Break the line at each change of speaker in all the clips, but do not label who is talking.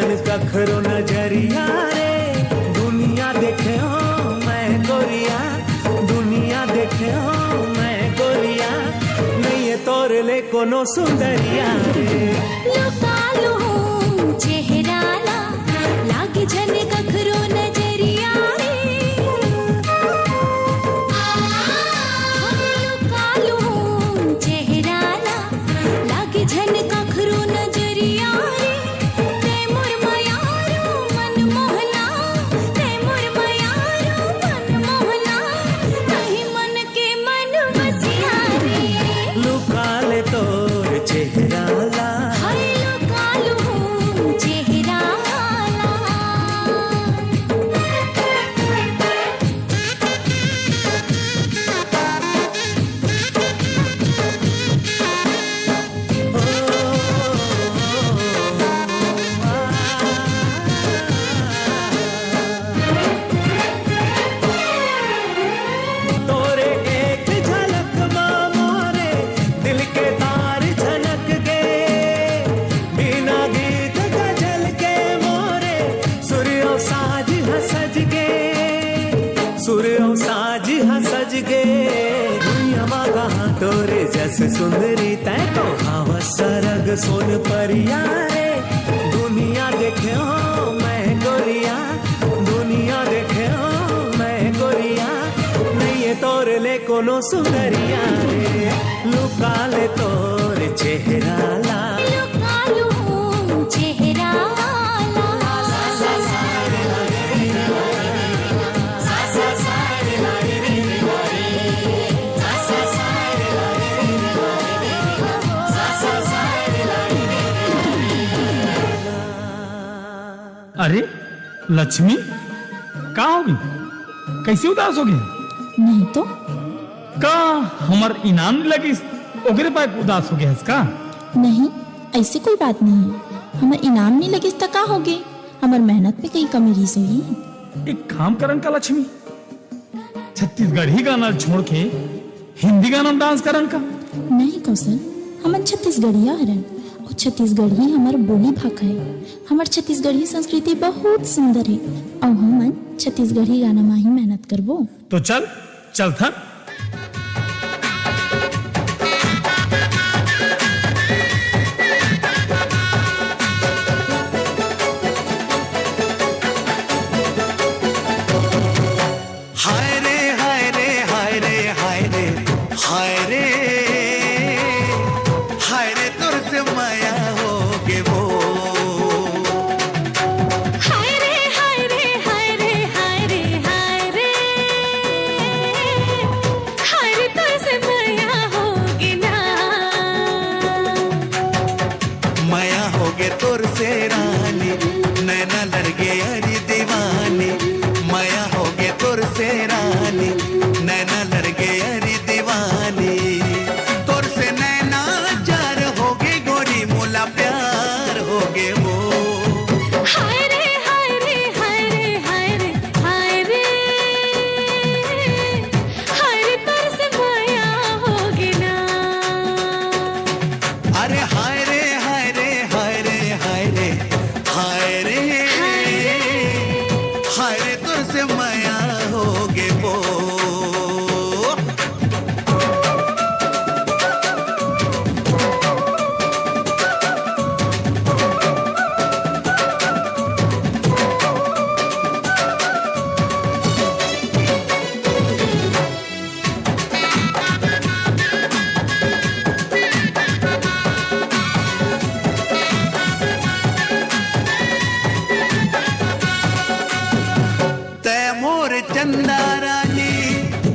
झन कखरो नजरिया रे, दुनिया देखे हो मैं गोरिया, दुनिया देखे हो मैं गोरिया, नहीं ये तोर ले कोनो सुंदरिया रे।
लुका लो चेहरा ला, लागे झन कखरो नजरिया रे, लुका लो चेहरा ला, लागे झन कखरो नजरिया रे, ते मोर मयारो मन मोहना, ते मोर मयारो मन मोहना, नहीं मन के मन बसिया रे।
लुका ले तोर चेहरा ला,
हाय लुका लो चेहरा ला।
तोरे एक झलक माँ मोरे दिल के तार झनक गे, बिना गीत गजल के मोरे सूर्यो साज हसज गे, सूर्यो साज हसज गे। दुनिया माँ कहाँ तोरे जस सुंदरी तय तो हवा सरग सोन परिया रे, दुनिया देखे हो मैं गोरिया, दुनिया देखे हो मैं गोरिया, नहीं ये तोर ले कोनो सुंदरिया रे। लुका ले तोर चेहरा ला,
लुका लो चेहरा ला।
अरे लक्ष्मी का होगी, कैसे उदास हो गई?
नहीं तो
का हमार इनाम नहीं लगी ओकरे पास उदास हो गया इसका?
नहीं, ऐसी कोई बात नहीं है। हमार इनाम नहीं लगे तो का हो गए, हमार मेहनत पे कहीं कमी रही सोई।
एक काम करन का लक्ष्मी, छत्तीसगढ़ी गाना छोड़ के हिंदी गाना में डांस करन का।
नहीं कौशल, हमार छत्तीसगढ़िया हरन और छत्तीसगढ़ी हमार बोली भाषा है। हमार छत्तीसगढ़ी संस्कृति बहुत सुंदर है और हमन छत्तीसगढ़ी गाना में ही मेहनत करबो।
तो चल चल था।
हाय रे हाय रे हाय रे हाय रे हाय रे, हाय रे तोर से माया हो गे वो।
हाय रे हाय रे हाय रे हाय रे हाय रे, हाय रे तोर से माया होगी ना,
माया हो गे तोर से रानी, नैना लड़ गे अरे दीवानी, माया हो गे तोर से रानी, नैना लड़ गे अरे दीवानी, तोर से नैना जार हो गे गोरी, मोला प्यार हो गे वो।
हाय रे हाय रे हाय रे हाय रे हाय रे, हाय रे तोर से माया होगी ना।
अरे हाय रे हाय रे हाय रे हाय रे हाय रे, हाय रे तोर से माया हो गे वो। तै मोर चंदा रानी,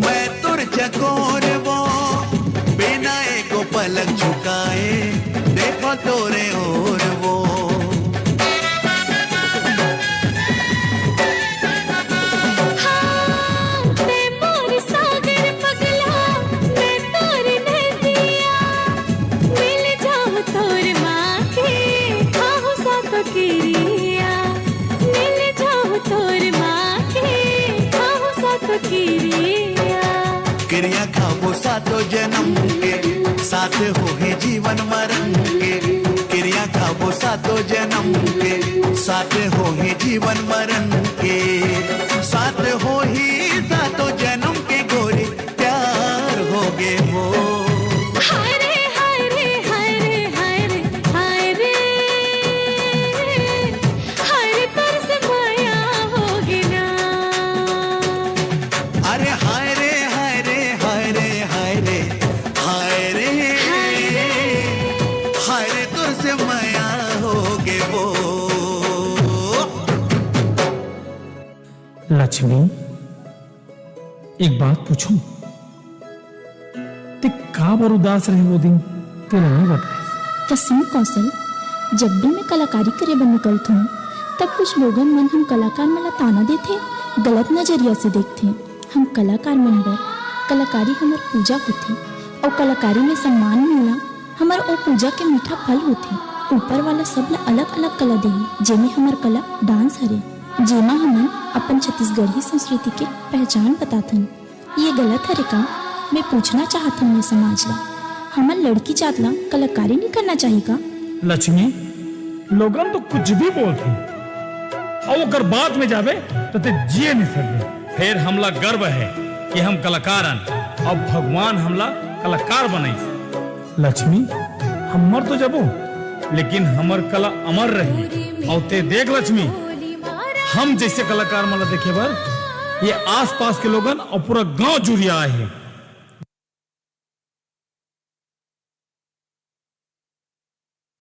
मैं तुर चकोर वो, बिना एको पलक झुकाए देखो तोरे और वो।
हाँ, ते मोर सागर पगला, मैं तोर नदिया, मिल जाऊं तोर माँ के, खाऊं साथ किरिया, मिल जाऊं तोर माँ के, खाऊं साथ किरिया।
क्रिया खाबो सातो जन्म के, साथ हो ही जीवन मरण के, क्रिया खाबो सातो जन्म के, साथ हो ही जीवन मरण के, साथ हो ही सातो जन्म के गोरी प्यार हो गे वो।
हाय रे हाय रे हाय रे हाय रे हाय रे हाय रे तर से माया होगी ना।
अरे हाय रे हाय रे हाय रे हाय रे हाय रे हाय रे तुझसे माया होगे वो।
लक्ष्मी, एक बात पूछूं? ते का बर उदास रहे वो दिन, तेरे नहीं बताए?
कसम कौशल, जब भी मैं कलाकारी करे बर निकलती हूँ तब कुछ लोगन मन हम कलाकार मला ताना देते, गलत नजरिया से देखते। हम कलाकार मन बर कलाकारी हमार पूजा होती और कलाकारी में सम्मान मिलना हमार ओ पूजा के मीठा फल होते। ऊपर वाला सब ला अलग अलग कला देही, जेमे हमार कला डांस हरे, जेमा हमन अपन छत्तीसगढ़ी संस्कृति के पहचान बताथन। ये गलत हरे का? मैं पूछना चाहत हूँ समाज ला, हमार लड़की जात ला कलाकारी नहीं करना चाहिए का?
लक्ष्मी, लोगन तो कुछ भी बोलते और अगर बात में जावे तो ते जिए नहीं सकते। फिर हमला गर्व है कि हम कलाकारन और भगवान हमला कलाकार बनाई। लक्ष्मी, हम मर तो जबो लेकिन हमर कला अमर रही। और ते देख लक्ष्मी, हम जैसे कलाकार मला देखे बर ये आसपास के लोगन और पूरा गांव जुड़िया है।